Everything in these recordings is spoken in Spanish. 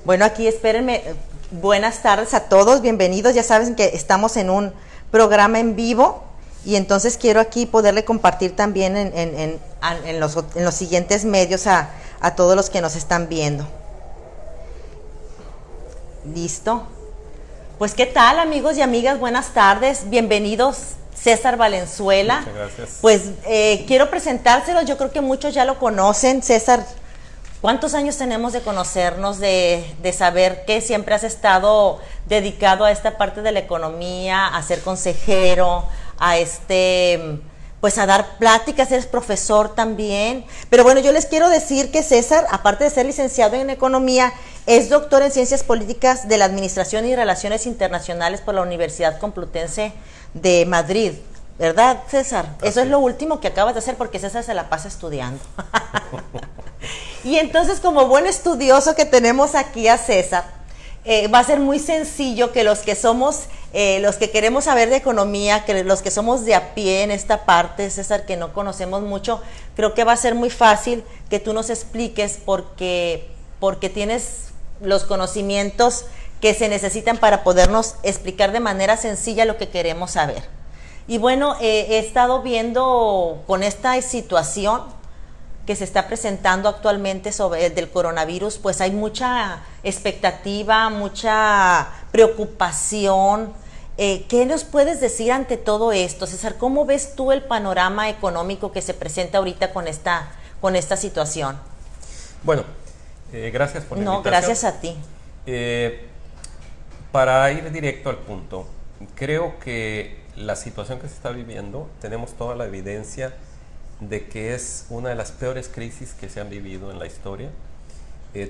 Bueno, aquí espérenme. Buenas tardes a todos, bienvenidos. Ya saben que estamos en un programa en vivo y entonces quiero aquí poderle compartir también en los siguientes medios a todos los que nos están viendo. ¿Listo? Pues, ¿qué tal, amigos y amigas? Buenas tardes, bienvenidos. César Valenzuela. Muchas gracias. Pues quiero presentárselos, yo creo que muchos ya lo conocen. César, ¿cuántos años tenemos de conocernos, de saber que siempre has estado dedicado a esta parte de la economía, a ser consejero, pues a dar pláticas? Eres profesor también. Pero bueno, yo les quiero decir que César, aparte de ser licenciado en economía, es doctor en ciencias políticas de la Administración y Relaciones Internacionales por la Universidad Complutense de Madrid, ¿verdad, César? Eso es lo último que acabas de hacer, porque César se la pasa estudiando. Y entonces, como buen estudioso que tenemos aquí a César, va a ser muy sencillo que los que somos, los que queremos saber de economía, que los que somos de a pie en esta parte, César, que no conocemos mucho, creo que va a ser muy fácil que tú nos expliques porque tienes los conocimientos que se necesitan para podernos explicar de manera sencilla lo que queremos saber. Y bueno, he estado viendo con esta situación que se está presentando actualmente sobre el del coronavirus, pues hay mucha expectativa, mucha preocupación. ¿Qué nos puedes decir ante todo esto, César? ¿Cómo ves tú el panorama económico que se presenta ahorita con esta situación? Bueno, gracias por la invitación. No, gracias a ti. Para ir directo al punto, creo que la situación que se está viviendo, tenemos toda la evidencia de que es una de las peores crisis que se han vivido en la historia.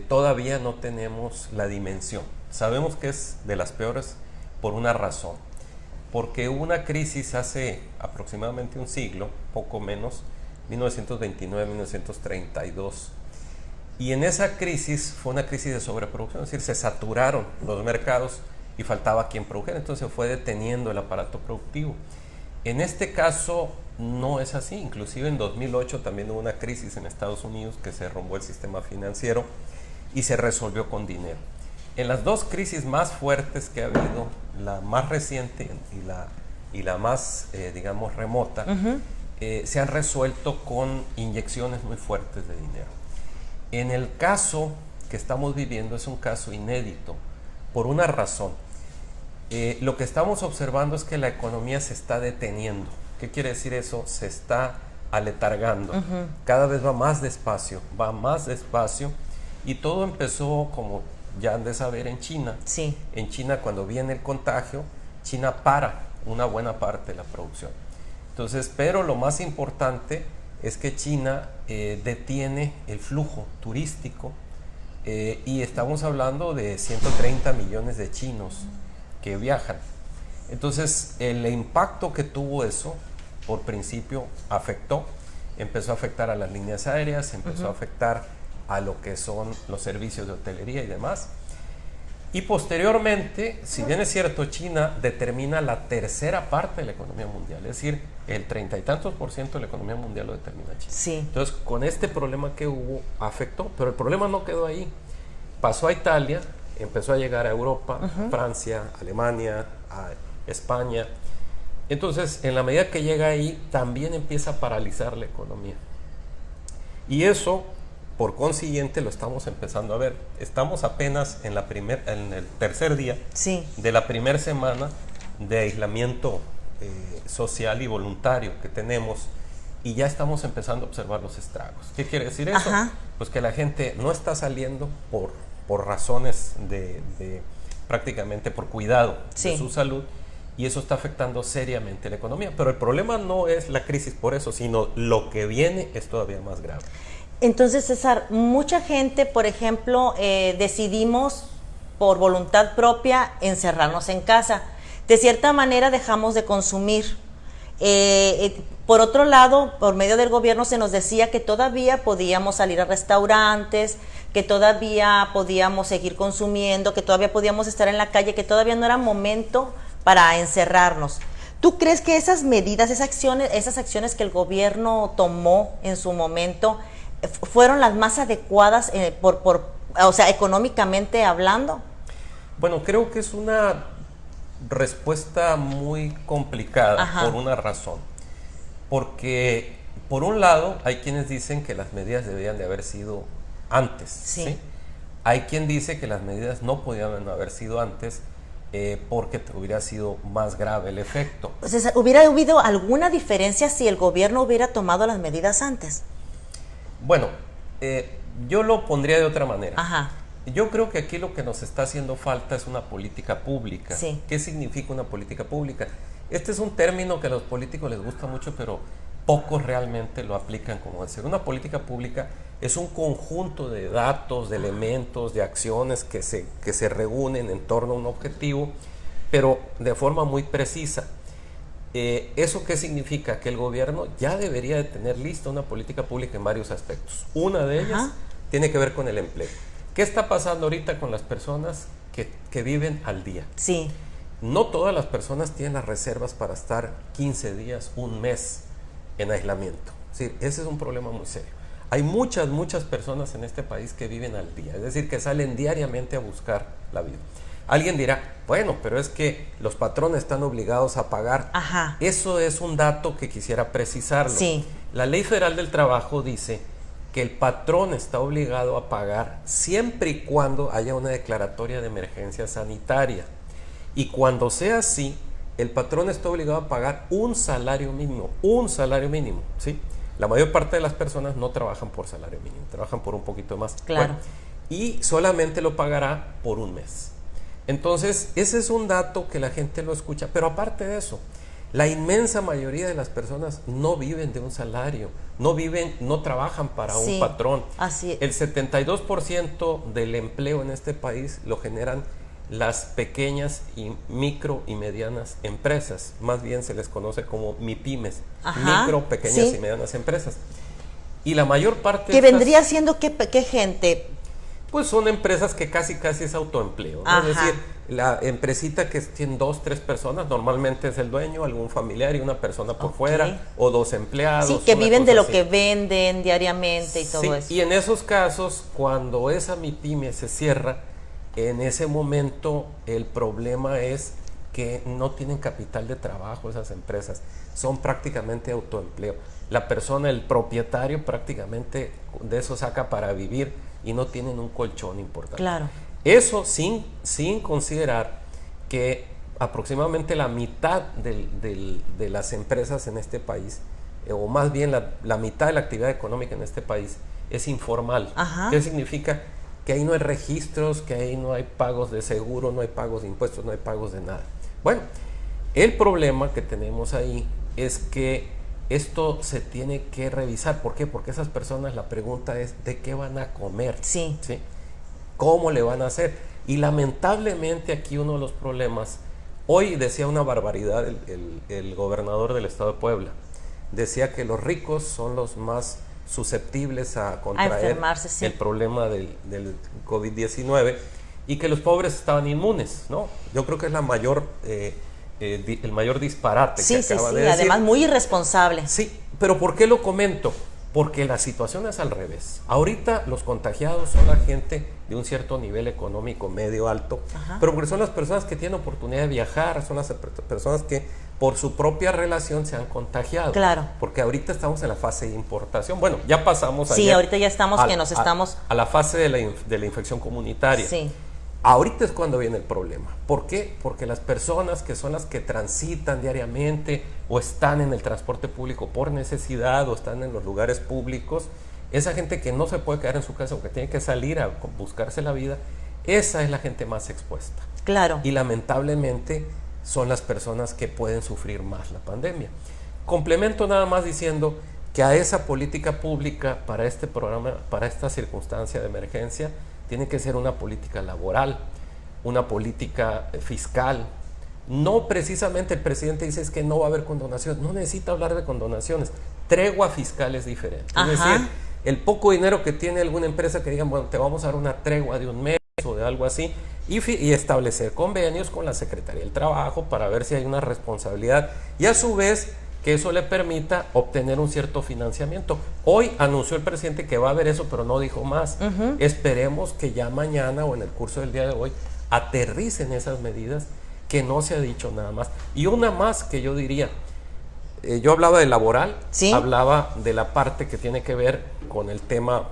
Todavía no tenemos la dimensión. Sabemos que es de las peores por una razón. Porque hubo una crisis hace aproximadamente un siglo, poco menos, 1929-1932. Y en esa crisis fue una crisis de sobreproducción, es decir, se saturaron los mercados y faltaba quien produjera, entonces se fue deteniendo el aparato productivo. En este caso no es así, inclusive en 2008 también hubo una crisis en Estados Unidos que se derrumbó el sistema financiero y se resolvió con dinero. En las dos crisis más fuertes que ha habido, la más reciente y la más, digamos, remota, se han resuelto con inyecciones muy fuertes de dinero. En el caso que estamos viviendo es un caso inédito, por una razón. Lo que estamos observando es que la economía se está deteniendo. ¿Qué quiere decir eso? Se está aletargando. Cada vez va más despacio, y todo empezó, como ya han de saber, en China. Sí. En China, cuando viene el contagio, China para una buena parte de la producción. Entonces, pero lo más importante es que China detiene el flujo turístico y estamos hablando de 130 millones de chinos que viajan. Entonces, el impacto que tuvo eso, por principio, empezó a afectar a las líneas aéreas, empezó a afectar a lo que son los servicios de hotelería y demás. Y posteriormente, si bien es cierto, China determina la tercera parte de la economía mundial, es decir, el 30 y tantos % de la economía mundial lo determina China. Sí. Entonces, con este problema que hubo, afectó, pero el problema no quedó ahí. Pasó a Italia, empezó a llegar a Europa, Francia, Alemania, a España. Entonces, en la medida que llega ahí, también empieza a paralizar la economía. Y eso, por consiguiente, lo estamos empezando a ver. Estamos apenas en el tercer día de la primera semana de aislamiento social y voluntario que tenemos, y ya estamos empezando a observar los estragos. ¿Qué quiere decir eso? Pues que la gente no está saliendo por razones prácticamente por cuidado de su salud, y eso está afectando seriamente la economía. Pero el problema no es la crisis por eso, sino lo que viene es todavía más grave. Entonces, César, mucha gente, por ejemplo, decidimos por voluntad propia encerrarnos en casa. De cierta manera dejamos de consumir. Por otro lado, por medio del gobierno se nos decía que todavía podíamos salir a restaurantes, que todavía podíamos seguir consumiendo, que todavía podíamos estar en la calle, que todavía no era momento para encerrarnos. ¿Tú crees que esas medidas, esas acciones que el gobierno tomó en su momento fueron las más adecuadas o sea, económicamente hablando? Bueno, creo que es una respuesta muy complicada. Ajá. Por una razón. Porque, por un lado, hay quienes dicen que las medidas deberían de haber sido antes. Sí. ¿Sí? Hay quien dice que las medidas no podían haber sido antes porque hubiera sido más grave el efecto. O sea, ¿hubiera habido alguna diferencia si el gobierno hubiera tomado las medidas antes? Bueno, yo lo pondría de otra manera. Ajá. Yo creo que aquí lo que nos está haciendo falta es una política pública. Sí. ¿Qué significa una política pública? Este es un término que a los políticos les gusta mucho, pero pocos realmente lo aplican como decir. Una política pública es un conjunto de datos, de elementos, de acciones que se reúnen en torno a un objetivo, pero de forma muy precisa. ¿Eso qué significa? Que el gobierno ya debería de tener lista una política pública en varios aspectos. Una de ellas tiene que ver con el empleo. ¿Qué está pasando ahorita con las personas que viven al día? Sí. No todas las personas tienen las reservas para estar 15 días, un mes en aislamiento. Sí, ese es un problema muy serio. Hay muchas personas en este país que viven al día, es decir, que salen diariamente a buscar la vida. Alguien dirá, bueno, pero es que los patrones están obligados a pagar. Ajá. Eso es un dato que quisiera precisarlo. Sí. La Ley Federal del Trabajo dice que el patrón está obligado a pagar siempre y cuando haya una declaratoria de emergencia sanitaria. Y cuando sea así, el patrón está obligado a pagar un salario mínimo, ¿sí? La mayor parte de las personas no trabajan por salario mínimo, trabajan por un poquito más. Claro. Bueno, y solamente lo pagará por un mes. Entonces, ese es un dato que la gente lo escucha, pero aparte de eso, la inmensa mayoría de las personas no viven de un salario, no trabajan para un patrón. Así es. El 72% del empleo en este país lo generan las pequeñas y micro y medianas empresas, más bien se les conoce como MIPYMES, micro, pequeñas y medianas empresas. Y la mayor parte ¿Que vendría siendo qué gente? Pues son empresas que casi es autoempleo, ¿no? Es decir, la empresita que tiene 2, 3 personas, normalmente es el dueño, algún familiar y una persona por fuera, o 2 empleados. Sí, que viven de lo que venden diariamente y todo eso. Y en esos casos, cuando esa MIPYME se cierra, en ese momento el problema es que no tienen capital de trabajo esas empresas, son prácticamente autoempleo. La persona, el propietario prácticamente de eso saca para vivir y no tienen un colchón importante. Claro. Eso sin considerar que aproximadamente la mitad de las empresas en este país, o más bien la mitad de la actividad económica en este país es informal. Ajá. ¿Qué significa? Que ahí no hay registros, que ahí no hay pagos de seguro, no hay pagos de impuestos, no hay pagos de nada. Bueno, el problema que tenemos ahí es que esto se tiene que revisar. ¿Por qué? Porque esas personas, la pregunta es, ¿de qué van a comer? Sí. ¿Sí? ¿Cómo le van a hacer? Y lamentablemente aquí uno de los problemas, hoy decía una barbaridad el gobernador del estado de Puebla, decía que los ricos son los más susceptibles a contraer el problema del COVID-19 y que los pobres estaban inmunes, ¿no? Yo creo que es el mayor disparate que acaba de decir. Además muy irresponsable. Sí, pero ¿por qué lo comento? Porque la situación es al revés. Ahorita los contagiados son la gente de un cierto nivel económico medio alto, pero porque son las personas que tienen oportunidad de viajar, son las personas que por su propia relación se han contagiado. Claro. Porque ahorita estamos en la fase de importación. Bueno, ya pasamos ahorita ya estamos a la fase de la infección comunitaria. Sí. Ahorita es cuando viene el problema. ¿Por qué? Porque las personas que son las que transitan diariamente o están en el transporte público por necesidad o están en los lugares públicos, esa gente que no se puede quedar en su casa o que tiene que salir a buscarse la vida, esa es la gente más expuesta. Claro. Y lamentablemente son las personas que pueden sufrir más la pandemia. Complemento nada más diciendo que a esa política pública para este programa, para esta circunstancia de emergencia, tiene que ser una política laboral, una política fiscal. No precisamente el presidente dice es que no va a haber condonación, no necesita hablar de condonaciones, tregua fiscal es diferente. Es decir, el poco dinero que tiene alguna empresa que digan, bueno, te vamos a dar una tregua de un mes o de algo así, y establecer convenios con la Secretaría del Trabajo para ver si hay una responsabilidad y a su vez que eso le permita obtener un cierto financiamiento. Hoy anunció el presidente que va a haber eso, pero no dijo más. Esperemos que ya mañana o en el curso del día de hoy aterricen esas medidas, que no se ha dicho nada más. Y una más que yo diría, yo hablaba de laboral, ¿sí? Hablaba de la parte que tiene que ver con el tema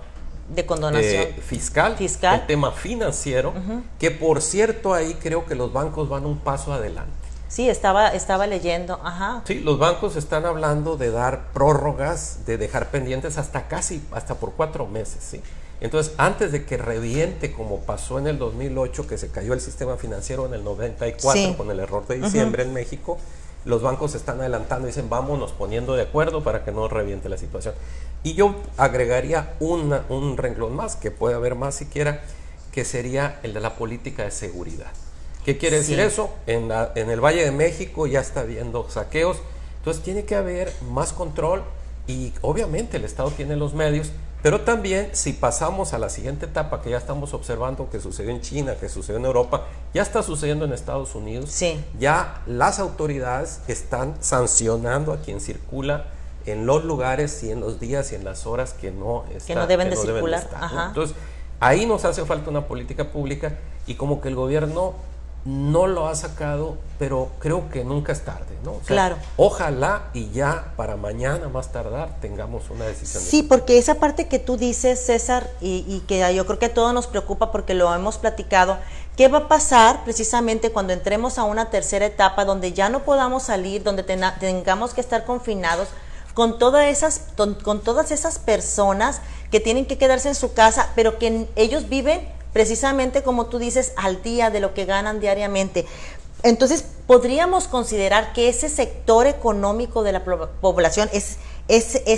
de condonación fiscal, el tema financiero, que por cierto ahí creo que los bancos van un paso adelante. Sí, estaba leyendo, Sí, los bancos están hablando de dar prórrogas, de dejar pendientes hasta por 4 meses, ¿sí? Entonces, antes de que reviente como pasó en el 2008, que se cayó el sistema financiero en el 94, sí, con el error de diciembre en México, los bancos se están adelantando y dicen, vámonos poniendo de acuerdo para que no reviente la situación. Y yo agregaría un renglón más, que puede haber más siquiera, que sería el de la política de seguridad. ¿Qué quiere decir eso? En el Valle de México ya está habiendo saqueos, entonces tiene que haber más control y obviamente el Estado tiene los medios, pero también si pasamos a la siguiente etapa que ya estamos observando que sucedió en China, que sucedió en Europa, ya está sucediendo en Estados Unidos, sí, ya las autoridades están sancionando a quien circula en los lugares y en los días y en las horas que no deben de circular. ¿No? Entonces, ahí nos hace falta una política pública y como que el gobierno no lo ha sacado, pero creo que nunca es tarde, ¿no? O sea, claro. Ojalá y ya para mañana más tardar tengamos una decisión. Sí, porque esa parte que tú dices, César, y que yo creo que a todos nos preocupa porque lo hemos platicado, ¿qué va a pasar precisamente cuando entremos a una tercera etapa donde ya no podamos salir, donde tengamos que estar confinados con todas esas personas que tienen que quedarse en su casa, pero que ellos viven precisamente como tú dices, al día de lo que ganan diariamente? Entonces, podríamos considerar que ese sector económico de la población es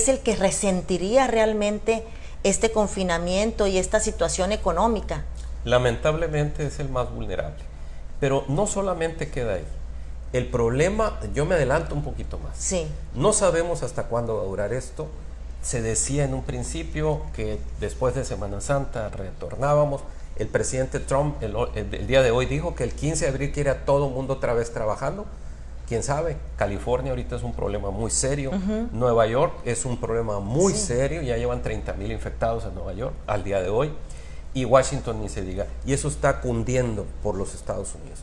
el que resentiría realmente este confinamiento y esta situación económica. Lamentablemente es el más vulnerable, pero no solamente queda ahí. El problema, yo me adelanto un poquito más. Sí. No sabemos hasta cuándo va a durar esto. Se decía en un principio que después de Semana Santa retornábamos. El presidente Trump el día de hoy dijo que el 15 de abril quiere a todo mundo otra vez trabajando. ¿Quién sabe? California ahorita es un problema muy serio. Nueva York es un problema muy serio. Ya llevan 30,000 infectados en Nueva York al día de hoy. Y Washington ni se diga. Y eso está cundiendo por los Estados Unidos.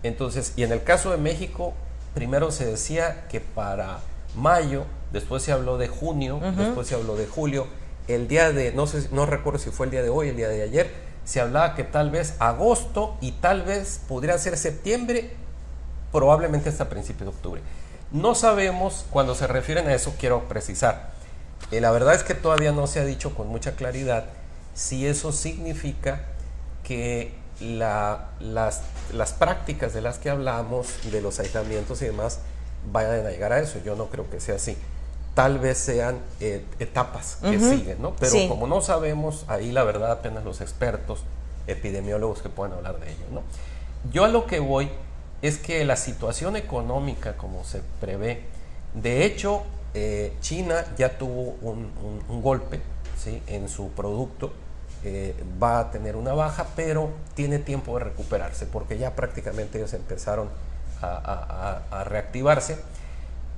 Entonces, y en el caso de México, primero se decía que para mayo, después se habló de junio, después se habló de julio. El día de, no recuerdo si fue el día de hoy, el día de ayer, se hablaba que tal vez agosto y tal vez podría ser septiembre, probablemente hasta principios de octubre. No sabemos, cuando se refieren a eso, quiero precisar, la verdad es que todavía no se ha dicho con mucha claridad si eso significa que las prácticas de las que hablamos, de los aislamientos y demás, vayan a llegar a eso. Yo no creo que sea así. Tal vez sean etapas que siguen, ¿no? Pero como no sabemos, ahí la verdad apenas los expertos epidemiólogos que puedan hablar de ello, ¿no? Yo a lo que voy es que la situación económica como se prevé, de hecho, China ya tuvo un golpe, ¿sí?, en su producto, va a tener una baja, pero tiene tiempo de recuperarse, porque ya prácticamente ellos empezaron a reactivarse.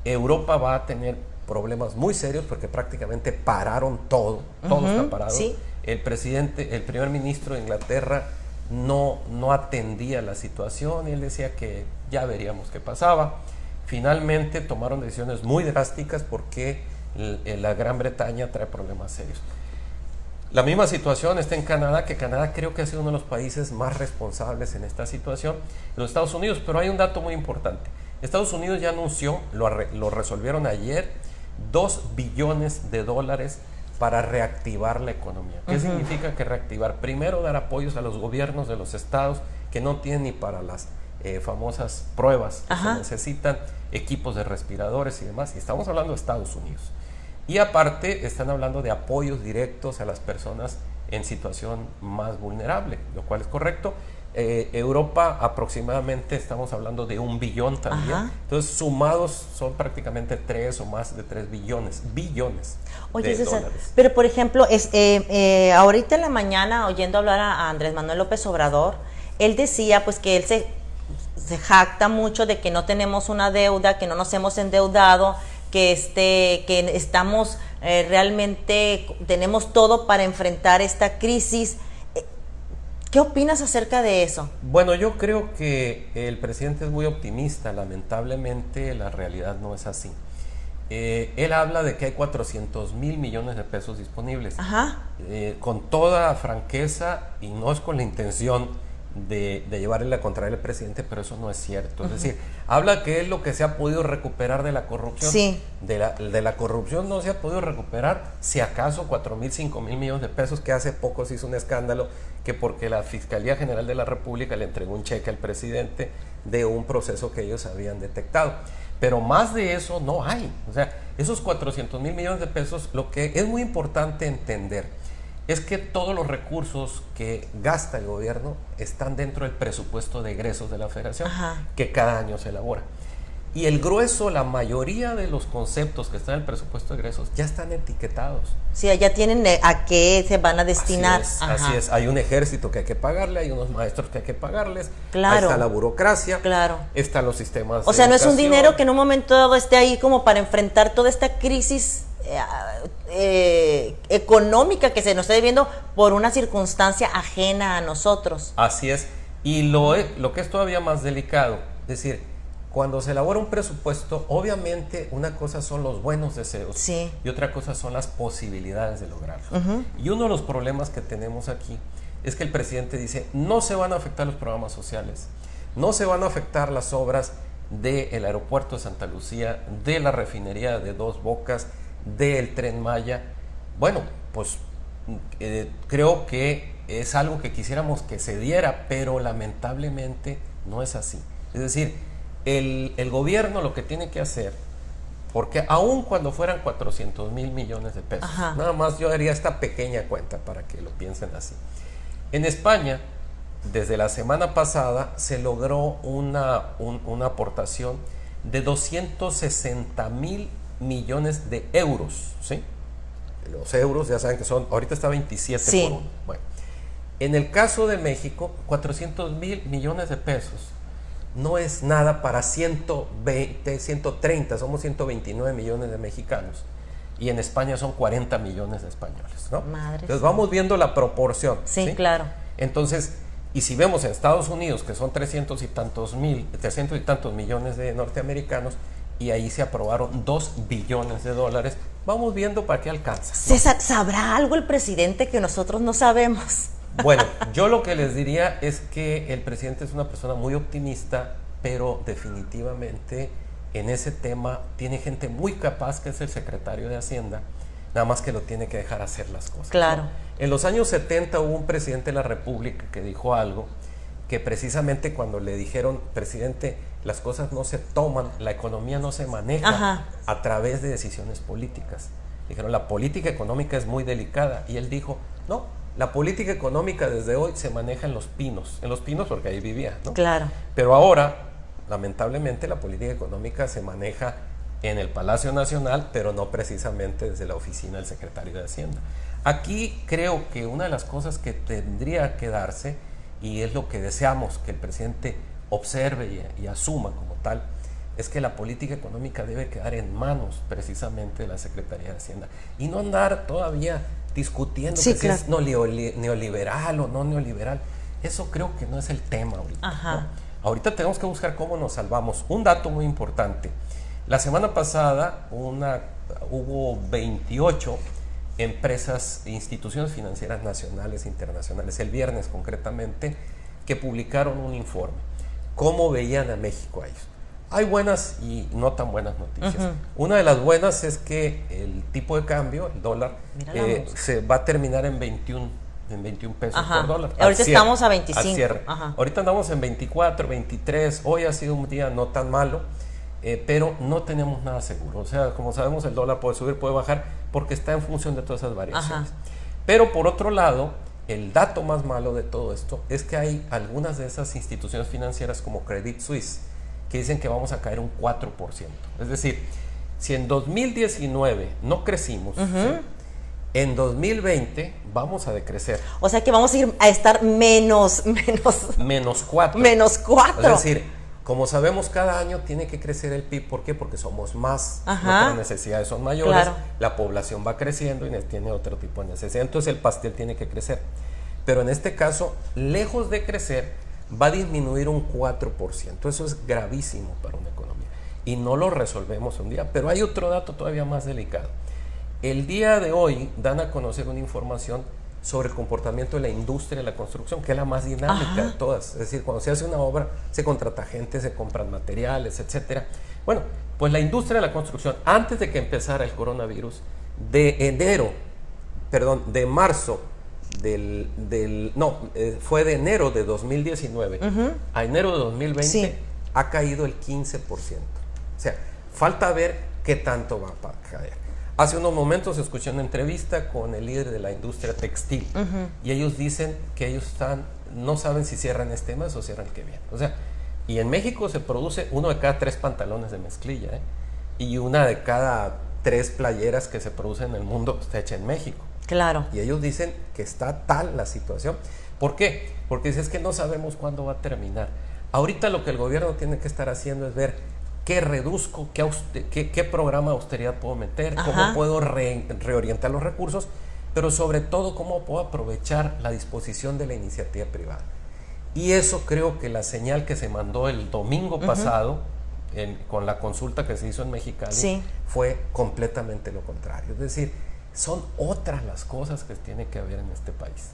Europa va a tener problemas muy serios porque prácticamente pararon todo está parado. Sí. El primer ministro de Inglaterra no atendía la situación y él decía que ya veríamos qué pasaba. Finalmente tomaron decisiones muy drásticas porque la Gran Bretaña trae problemas serios. La misma situación está en Canadá, que Canadá creo que ha sido uno de los países más responsables en esta situación, los Estados Unidos, pero hay un dato muy importante. Estados Unidos ya anunció, lo resolvieron ayer, $2 billones para reactivar la economía. ¿Qué significa que reactivar? Primero, dar apoyos a los gobiernos de los estados que no tienen ni para las famosas pruebas que se necesitan, equipos de respiradores y demás, y estamos hablando de Estados Unidos. Y aparte están hablando de apoyos directos a las personas en situación más vulnerable, lo cual es correcto. Europa aproximadamente estamos hablando de 1 billón también. Entonces sumados son prácticamente 3 o más de 3 billones Oye, de César, dólares. pero por ejemplo, ahorita en la mañana oyendo hablar a Andrés Manuel López Obrador, él decía pues que él se jacta mucho de que no tenemos una deuda, que no nos hemos endeudado, que estamos realmente, tenemos todo para enfrentar esta crisis. ¿Qué opinas acerca de eso? Bueno, yo creo que el presidente es muy optimista. Lamentablemente la realidad no es así. Él habla de que hay 400,000 millones de pesos disponibles. Ajá. Con toda franqueza, y no es con la intención de llevarle la contraria al presidente, pero eso no es cierto. Es decir, habla que es lo que se ha podido recuperar de la corrupción. Sí. De la corrupción no se ha podido recuperar, si acaso, 4,000, 5,000 millones de pesos, que hace poco se hizo un escándalo, que porque la Fiscalía General de la República le entregó un cheque al presidente de un proceso que ellos habían detectado. Pero más de eso no hay. O sea, esos 400,000 millones de pesos, lo que es muy importante entender es que todos los recursos que gasta el gobierno están dentro del presupuesto de egresos de la Federación, que cada año se elabora. Y el grueso, la mayoría de los conceptos que están en el presupuesto de egresos ya están etiquetados. Sí, ya tienen a qué se van a destinar. Así es. Hay un ejército que hay que pagarle, hay unos maestros que hay que pagarles, claro. Ahí está la burocracia, claro. Están los sistemas. O sea, no es un dinero que en un momento dado esté ahí como para enfrentar toda esta crisis económica que se nos está viviendo por una circunstancia ajena a nosotros. Así es. Y lo que es todavía más delicado, es decir, cuando se elabora un presupuesto, obviamente una cosa son los buenos deseos, sí, y otra cosa son las posibilidades de lograrlo. Y uno de los problemas que tenemos aquí es que el presidente dice, no se van a afectar los programas sociales, no se van a afectar las obras del aeropuerto de Santa Lucía, de la refinería de Dos Bocas, del Tren Maya. Bueno, pues creo que es algo que quisiéramos que se diera, pero lamentablemente no es así. Es decir, el gobierno lo que tiene que hacer, porque aun cuando fueran 400,000 millones de pesos, nada más yo haría esta pequeña cuenta para que lo piensen así. En España, desde la semana pasada, se logró una aportación de 260,000 millones de euros, ¿sí? Los euros ya saben que son, ahorita está 27 sí, por uno. Bueno, en el caso de México, 400,000 millones de pesos no es nada para 120, 130, somos 129 millones de mexicanos. Y en España son 40 millones de españoles, ¿no? Entonces vamos viendo la proporción. Sí, claro. Entonces, y si vemos en Estados Unidos, que son 300 y tantos millones de norteamericanos, y ahí se aprobaron 2 billones de dólares, vamos viendo para qué alcanza, ¿no? César, ¿sabrá algo el presidente que nosotros no sabemos? Bueno, yo lo que les diría es que el presidente es una persona muy optimista, pero definitivamente en ese tema tiene gente muy capaz, que es el secretario de Hacienda, nada más que lo tiene que dejar hacer las cosas. Claro. ¿No? En los años 70 hubo un presidente de la República que dijo algo, que precisamente cuando le dijeron, presidente, las cosas no se toman, la economía no se maneja a través de decisiones políticas. Dijeron, la política económica es muy delicada, y él dijo, no, la política económica desde hoy se maneja en Los Pinos porque ahí vivía, ¿no? Claro. Pero ahora, lamentablemente, la política económica se maneja en el Palacio Nacional, pero no precisamente desde la oficina del secretario de Hacienda. Aquí creo que una de las cosas que tendría que darse, y es lo que deseamos que el presidente observe y asuma como tal, es que la política económica debe quedar en manos precisamente de la Secretaría de Hacienda, y no andar todavía discutiendo que si es neoliberal o no neoliberal. Eso creo que no es el tema ahorita, ¿no? Ahorita tenemos que buscar cómo nos salvamos. Un dato muy importante: la semana pasada hubo 28 empresas, instituciones financieras nacionales e internacionales, el viernes concretamente, que publicaron un informe. ¿Cómo veían a México a ellos? Hay buenas y no tan buenas noticias. Una de las buenas es que el tipo de cambio, el dólar, se va a terminar en 21 pesos por dólar. Ahorita estamos a 25. Ahorita andamos en 24, 23. Hoy ha sido un día no tan malo, pero no tenemos nada seguro. O sea, como sabemos, el dólar puede subir, puede bajar, porque está en función de todas esas variaciones. Pero por otro lado, el dato más malo de todo esto es que hay algunas de esas instituciones financieras, como Credit Suisse, que dicen que vamos a caer un 4%. Es decir, si en 2019 no crecimos, ¿sí?, en 2020 vamos a decrecer. O sea que vamos a ir a estar menos 4. Menos 4. Menos 4. Es decir, Como sabemos, cada año tiene que crecer el PIB. ¿Por qué? Porque somos más, Ajá. nuestras necesidades son mayores, Claro. la población va creciendo y tiene otro tipo de necesidad. Entonces el pastel tiene que crecer. Pero en este caso, lejos de crecer, va a disminuir un 4%. Eso es gravísimo para una economía. Y no lo resolvemos un día. Pero hay otro dato todavía más delicado. El día de hoy dan a conocer una información sobre el comportamiento de la industria de la construcción, que es la más dinámica Ajá. de todas. Es decir, cuando se hace una obra, se contrata gente, se compran materiales, etcétera. Bueno, pues la industria de la construcción, antes de que empezara el coronavirus, de marzo fue de enero de 2019 a enero de 2020, Sí. ha caído el 15%. O sea, falta ver qué tanto va a caer. Hace unos momentos escuché una entrevista con el líder de la industria textil y ellos dicen que ellos no saben si cierran este mes o cierran el que viene. O sea, y en México se produce 1 de cada 3 pantalones de mezclilla, y 1 de cada 3 playeras que se producen en el mundo está hecha en México. Claro. Y ellos dicen que está tal la situación. ¿Por qué? Porque es que no sabemos cuándo va a terminar. Ahorita lo que el gobierno tiene que estar haciendo es ver qué reduzco, qué programa de austeridad puedo meter, Ajá. cómo puedo reorientar los recursos, pero sobre todo cómo puedo aprovechar la disposición de la iniciativa privada. Y eso creo que la señal que se mandó el domingo pasado, con la consulta que se hizo en Mexicali, Sí. fue completamente lo contrario. Es decir, son otras las cosas que tiene que haber en este país.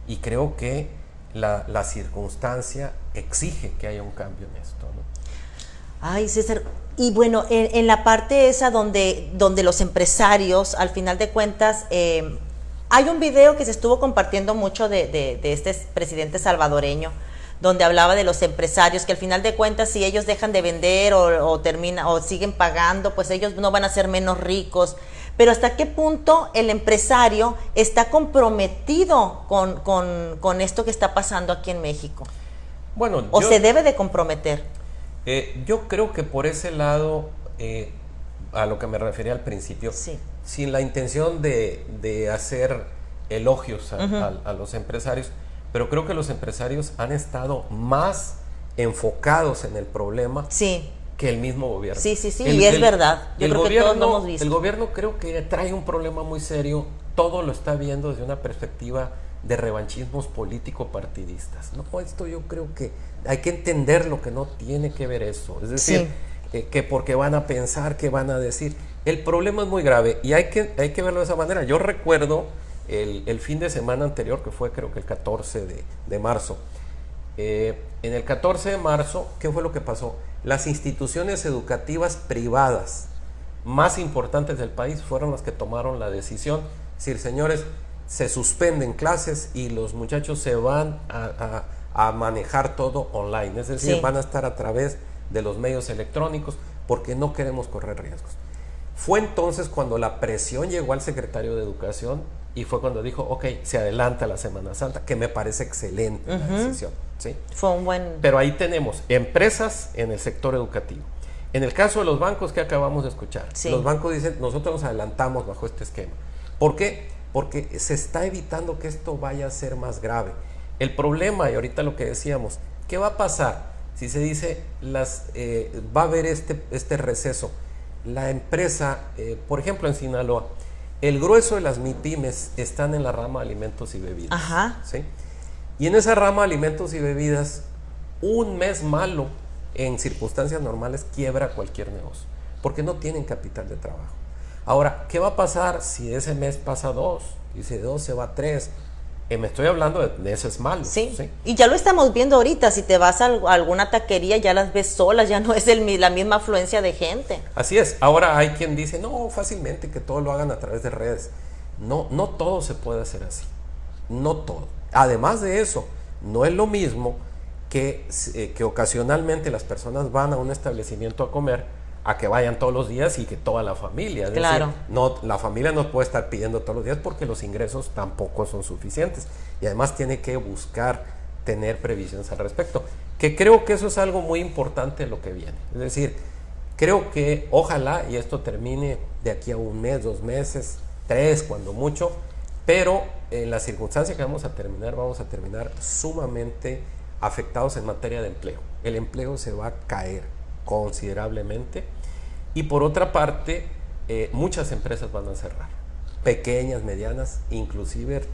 Y creo que la circunstancia exige que haya un cambio en esto, ¿no? Ay, César, y bueno, en la parte esa donde los empresarios, al final de cuentas, hay un video que se estuvo compartiendo mucho de este presidente salvadoreño, donde hablaba de los empresarios, que al final de cuentas, si ellos dejan de vender o siguen pagando, pues ellos no van a ser menos ricos. Pero ¿hasta qué punto el empresario está comprometido con esto que está pasando aquí en México? Bueno, ¿O se debe de comprometer? Yo creo que por ese lado, a lo que me refería al principio, Sí. sin la intención de hacer elogios a los empresarios, pero creo que los empresarios han estado más enfocados en el problema, Sí. que el mismo gobierno. Sí, y es verdad. Yo creo que todos lo hemos visto. El gobierno creo que trae un problema muy serio, todo lo está viendo desde una perspectiva de revanchismos político-partidistas. No, esto yo creo que hay que entender lo que no tiene que ver eso. Es decir, que porque van a pensar, que van a decir. El problema es muy grave y hay que verlo de esa manera. Yo recuerdo el fin de semana anterior, que fue creo que el 14 de marzo. En el 14 de marzo, ¿qué fue lo que pasó? Las instituciones educativas privadas más importantes del país fueron las que tomaron la decisión. Es decir, señores, se suspenden clases y los muchachos se van a manejar todo online. Es decir, van a estar a través de los medios electrónicos porque no queremos correr riesgos. Fue entonces cuando la presión llegó al secretario de Educación y fue cuando dijo, ok, se adelanta la Semana Santa, que me parece excelente la decisión. ¿Sí? Fue un buen... Pero ahí tenemos empresas en el sector educativo. En el caso de los bancos que acabamos de escuchar, los bancos dicen, nosotros nos adelantamos bajo este esquema. ¿Por qué? Porque se está evitando que esto vaya a ser más grave. El problema, y ahorita lo que decíamos, ¿qué va a pasar si se dice va a haber este receso? La empresa, por ejemplo en Sinaloa, el grueso de las MIPYMES están en la rama de alimentos y bebidas. Ajá. ¿Sí? Y en esa rama de alimentos y bebidas, un mes malo en circunstancias normales quiebra cualquier negocio, porque no tienen capital de trabajo. Ahora, ¿qué va a pasar si ese mes pasa 2? Y si de 2 se va a 3. Me estoy hablando de meses malos. Sí. ¿Sí? Y ya lo estamos viendo ahorita. Si te vas a alguna taquería, ya las ves solas, ya no es la misma afluencia de gente. Así es. Ahora hay quien dice, no, fácilmente que todo lo hagan a través de redes. No todo se puede hacer así. No todo. Además de eso, no es lo mismo que ocasionalmente las personas van a un establecimiento a comer, a que vayan todos los días y que toda la familia. Es claro. decir, la familia no puede estar pidiendo todos los días porque los ingresos tampoco son suficientes. Y además tiene que buscar tener previsiones al respecto. Que creo que eso es algo muy importante de lo que viene. Es decir, creo que ojalá y esto termine de aquí a 1 mes, 2 meses, 3 cuando mucho, pero en la circunstancia que vamos a terminar sumamente afectados en materia de empleo. El empleo se va a caer considerablemente y por otra parte, muchas empresas van a cerrar, pequeñas, medianas, inclusive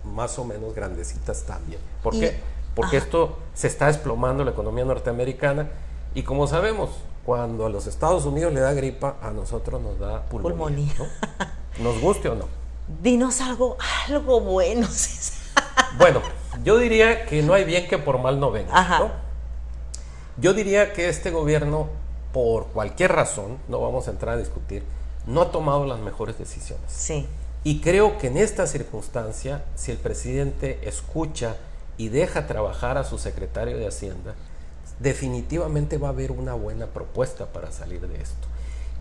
más o menos grandecitas también. ¿Por qué? Porque esto se está desplomando la economía norteamericana y como sabemos, cuando a los Estados Unidos le da gripa, a nosotros nos da pulmonía. ¿No? ¿Nos guste o no? Dinos algo bueno, César. Bueno, yo diría que no hay bien que por mal no venga, ¿no? Yo diría que este gobierno, por cualquier razón, no vamos a entrar a discutir, no ha tomado las mejores decisiones. Sí. Y creo que en esta circunstancia, si el presidente escucha y deja trabajar a su secretario de Hacienda, definitivamente va a haber una buena propuesta para salir de esto.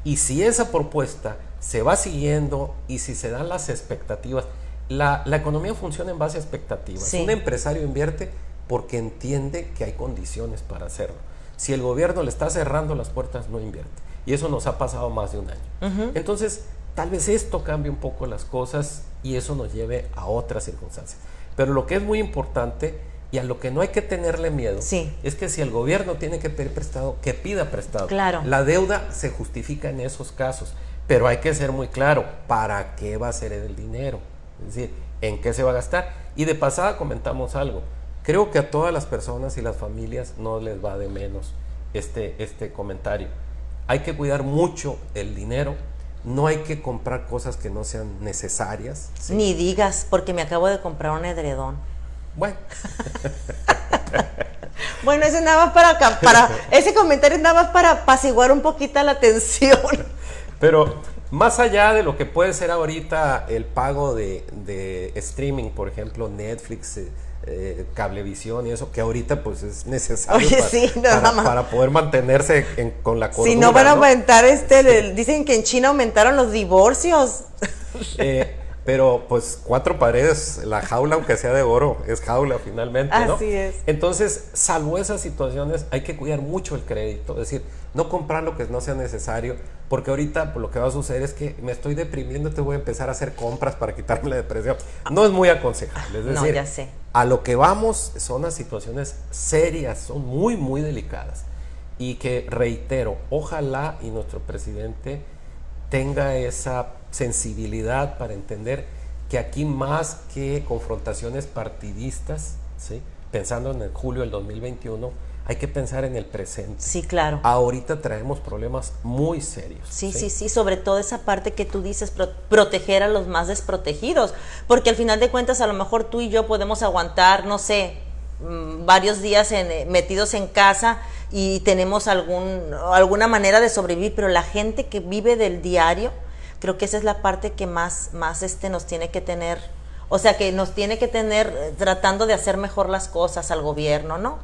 Y si esa propuesta se va siguiendo y si se dan las expectativas, la economía funciona en base a expectativas. Sí. Un empresario invierte porque entiende que hay condiciones para hacerlo. Si el gobierno le está cerrando las puertas, no invierte. Y eso nos ha pasado más de un año. Entonces, tal vez esto cambie un poco las cosas y eso nos lleve a otras circunstancias. Pero lo que es muy importante y a lo que no hay que tenerle miedo es que si el gobierno tiene que pedir prestado, que pida prestado. Claro. La deuda se justifica en esos casos, pero hay que ser muy claro, ¿para qué va a ser el dinero? Es decir, ¿en qué se va a gastar? Y de pasada comentamos algo. Creo que a todas las personas y las familias no les va de menos este comentario. Hay que cuidar mucho el dinero, no hay que comprar cosas que no sean necesarias. ¿Sí? Ni digas, porque me acabo de comprar un edredón. Bueno. Bueno, ese nada más para ese comentario es nada más para apaciguar un poquito la tensión. Pero más allá de lo que puede ser ahorita el pago de streaming, por ejemplo, Netflix, Cablevisión y eso, que ahorita pues es necesario para poder mantenerse con la cordura. Si no van a aumentar, dicen que en China aumentaron los divorcios. Pero pues 4 paredes, la jaula aunque sea de oro, es jaula finalmente, ¿no? Así es. Entonces, salvo esas situaciones, hay que cuidar mucho el crédito, es decir, no comprar lo que no sea necesario, porque ahorita pues, lo que va a suceder es que me estoy deprimiendo, te voy a empezar a hacer compras para quitarme la depresión. No es muy aconsejable, es decir, no, ya sé. A lo que vamos son las situaciones serias, son muy, muy delicadas, y que reitero, ojalá y nuestro presidente tenga esa sensibilidad para entender que aquí más que confrontaciones partidistas, ¿sí? Pensando en el julio del 2021, hay que pensar en el presente. Sí, claro. Ahorita traemos problemas muy serios. Sí, sobre todo esa parte que tú dices, proteger a los más desprotegidos, porque al final de cuentas a lo mejor tú y yo podemos aguantar, no sé, varios días metidos en casa y tenemos alguna manera de sobrevivir, pero la gente que vive del diario, creo que esa es la parte que más nos tiene que tener, o sea, que nos tiene que tener tratando de hacer mejor las cosas al gobierno, ¿no?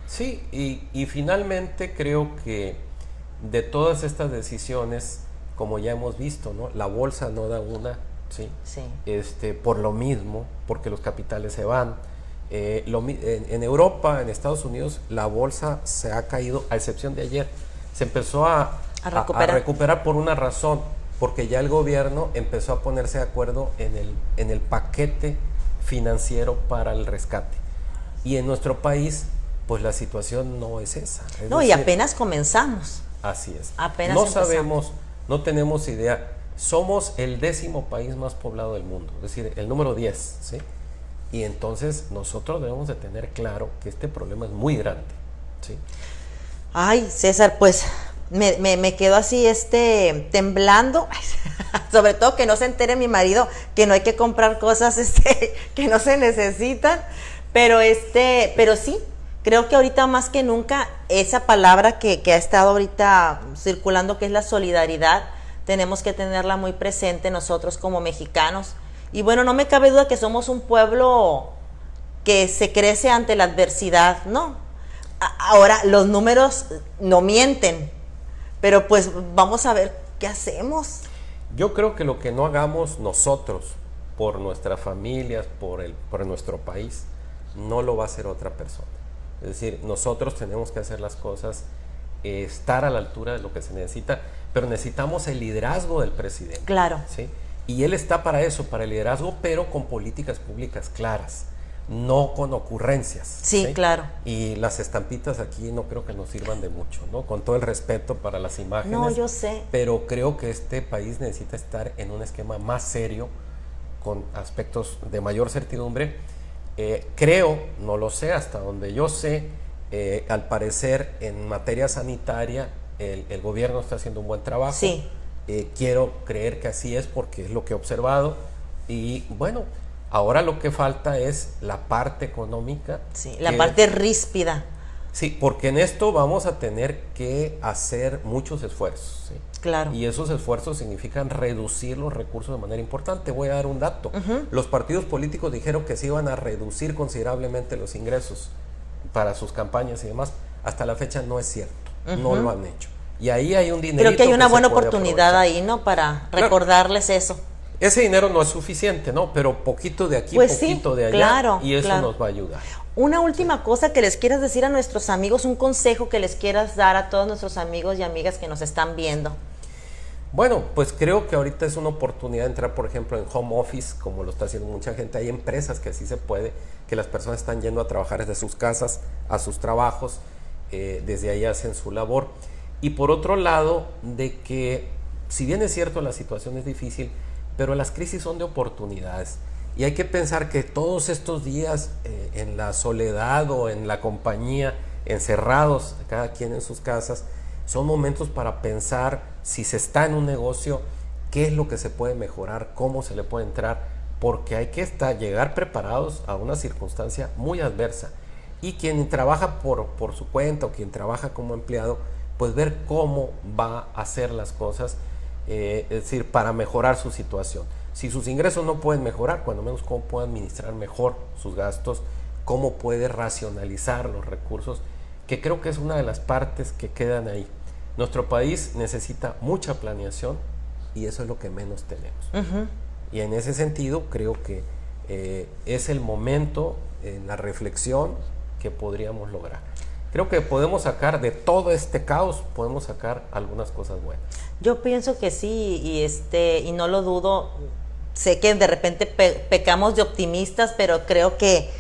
Sí, y finalmente creo que de todas estas decisiones, como ya hemos visto, ¿no? La bolsa no da una, ¿sí? Sí. Por lo mismo, porque los capitales se van. En Europa, en Estados Unidos, la bolsa se ha caído, a excepción de ayer. Se empezó a recuperar por una razón, porque ya el gobierno empezó a ponerse de acuerdo en el paquete financiero para el rescate. Y en nuestro país, pues la situación no es esa. No, y apenas comenzamos. Así es. Apenas no sabemos, no tenemos idea. Somos el 10º país más poblado del mundo, es decir, el número 10, ¿sí? Y entonces nosotros debemos de tener claro que este problema es muy grande, ¿sí? Ay, César, pues me quedo así temblando, sobre todo que no se entere mi marido que no hay que comprar cosas que no se necesitan, pero sí, creo que ahorita más que nunca esa palabra que ha estado ahorita circulando, que es la solidaridad, tenemos que tenerla muy presente nosotros como mexicanos. Y bueno, no me cabe duda que somos un pueblo que se crece ante la adversidad, ¿no? Ahora, los números no mienten, pero pues vamos a ver qué hacemos. Yo creo que lo que no hagamos nosotros por nuestras familias, por nuestro país, no lo va a hacer otra persona. Es decir, nosotros tenemos que hacer las cosas, estar a la altura de lo que se necesita, pero necesitamos el liderazgo del presidente. Claro. ¿Sí? Y él está para eso, para el liderazgo, pero con políticas públicas claras. no con ocurrencias. Sí, claro. Y las estampitas aquí no creo que nos sirvan de mucho, ¿no? Con todo el respeto para las imágenes. No, yo sé. Pero creo que este país necesita estar en un esquema más serio, con aspectos de mayor certidumbre. Creo, no lo sé, hasta donde yo sé, al parecer en materia sanitaria el gobierno está haciendo un buen trabajo. Sí. Quiero creer que así es porque es lo que he observado. Y bueno, ahora lo que falta es la parte económica. Sí, la parte ríspida. Sí, porque en esto vamos a tener que hacer muchos esfuerzos. ¿Sí? Claro. Y esos esfuerzos significan reducir los recursos de manera importante. Voy a dar un dato. Los partidos políticos dijeron que se iban a reducir considerablemente los ingresos para sus campañas y demás. Hasta la fecha no es cierto. No lo han hecho. Y ahí hay un dinero. Creo que hay una buena oportunidad ahí, ¿no? Para recordarles eso. Ese dinero no es suficiente, ¿no? Pero poquito de aquí, pues poquito sí, de allá, claro, y eso claro. nos va a ayudar. Una última cosa que les quieras decir a nuestros amigos, un consejo que les quieras dar a todos nuestros amigos y amigas que nos están viendo. Bueno, pues creo que ahorita es una oportunidad de entrar, por ejemplo, en home office, como lo está haciendo mucha gente. Hay empresas que así se puede, que las personas están yendo a trabajar desde sus casas, a sus trabajos, desde ahí hacen su labor. Y por otro lado, de que si bien es cierto la situación es difícil, pero las crisis son de oportunidades. Y hay que pensar que todos estos días en la soledad o en la compañía, encerrados, cada quien en sus casas, son momentos para pensar si se está en un negocio, qué es lo que se puede mejorar, cómo se le puede entrar, porque hay que llegar preparados a una circunstancia muy adversa. Y quien trabaja por su cuenta o quien trabaja como empleado, pues ver cómo va a hacer las cosas, es decir, para mejorar su situación. Si sus ingresos no pueden mejorar, cuando menos cómo puede administrar mejor sus gastos, cómo puede racionalizar los recursos, que creo que es una de las partes que quedan ahí. Nuestro país necesita mucha planeación y eso es lo que menos tenemos. Y en ese sentido creo que es el momento en la reflexión que podríamos lograr. Creo que podemos sacar de todo este caos, podemos sacar algunas cosas buenas. Yo pienso que sí, y no lo dudo. Sé que de repente pecamos de optimistas, pero creo que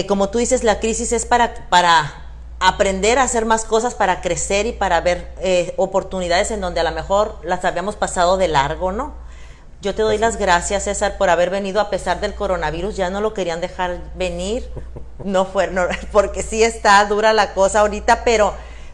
como tú dices, la crisis es para aprender a hacer más cosas, para crecer y para ver oportunidades en donde a lo mejor las habíamos pasado de largo, ¿no? Yo te doy las gracias, César, por haber venido a pesar del coronavirus. Ya no lo querían dejar venir, porque sí está dura la cosa ahorita, pero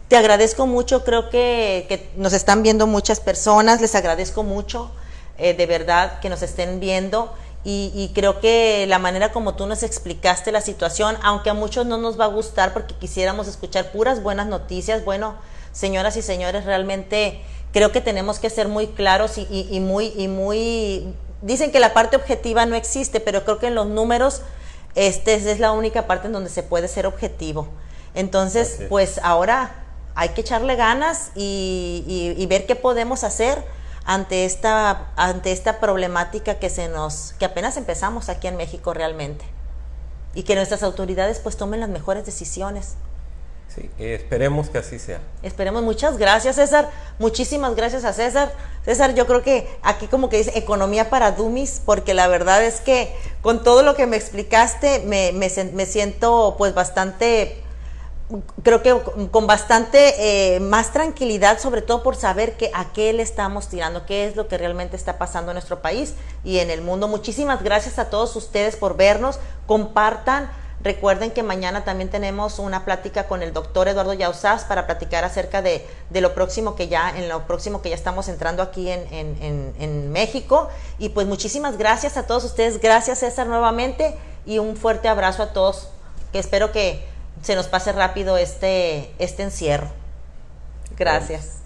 te agradezco mucho. Creo que nos están viendo muchas personas, les agradezco mucho, de verdad, que nos estén viendo. Y creo que la manera como tú nos explicaste la situación, aunque a muchos no nos va a gustar porque quisiéramos escuchar puras buenas noticias, bueno, señoras y señores, realmente creo que tenemos que ser muy claros y muy... Dicen que la parte objetiva no existe, pero creo que en los números es la única parte en donde se puede ser objetivo. Entonces, pues ahora hay que echarle ganas y ver qué podemos hacer ante esta problemática que apenas empezamos aquí en México realmente, y que nuestras autoridades pues tomen las mejores decisiones. Sí, esperemos que así sea. Esperemos. Muchas gracias, César. Muchísimas gracias a César. César, yo creo que aquí como que dice economía para dummies, porque la verdad es que con todo lo que me explicaste me siento pues bastante... Creo que con bastante más tranquilidad, sobre todo por saber a qué le estamos tirando, qué es lo que realmente está pasando en nuestro país y en el mundo. Muchísimas gracias a todos ustedes por vernos. Compartan. Recuerden que mañana también tenemos una plática con el doctor Eduardo Yauzás para platicar acerca de lo próximo que ya estamos entrando aquí en México. Y pues muchísimas gracias a todos ustedes. Gracias, César, nuevamente, y un fuerte abrazo a todos, que espero que se nos pase rápido este encierro. Gracias.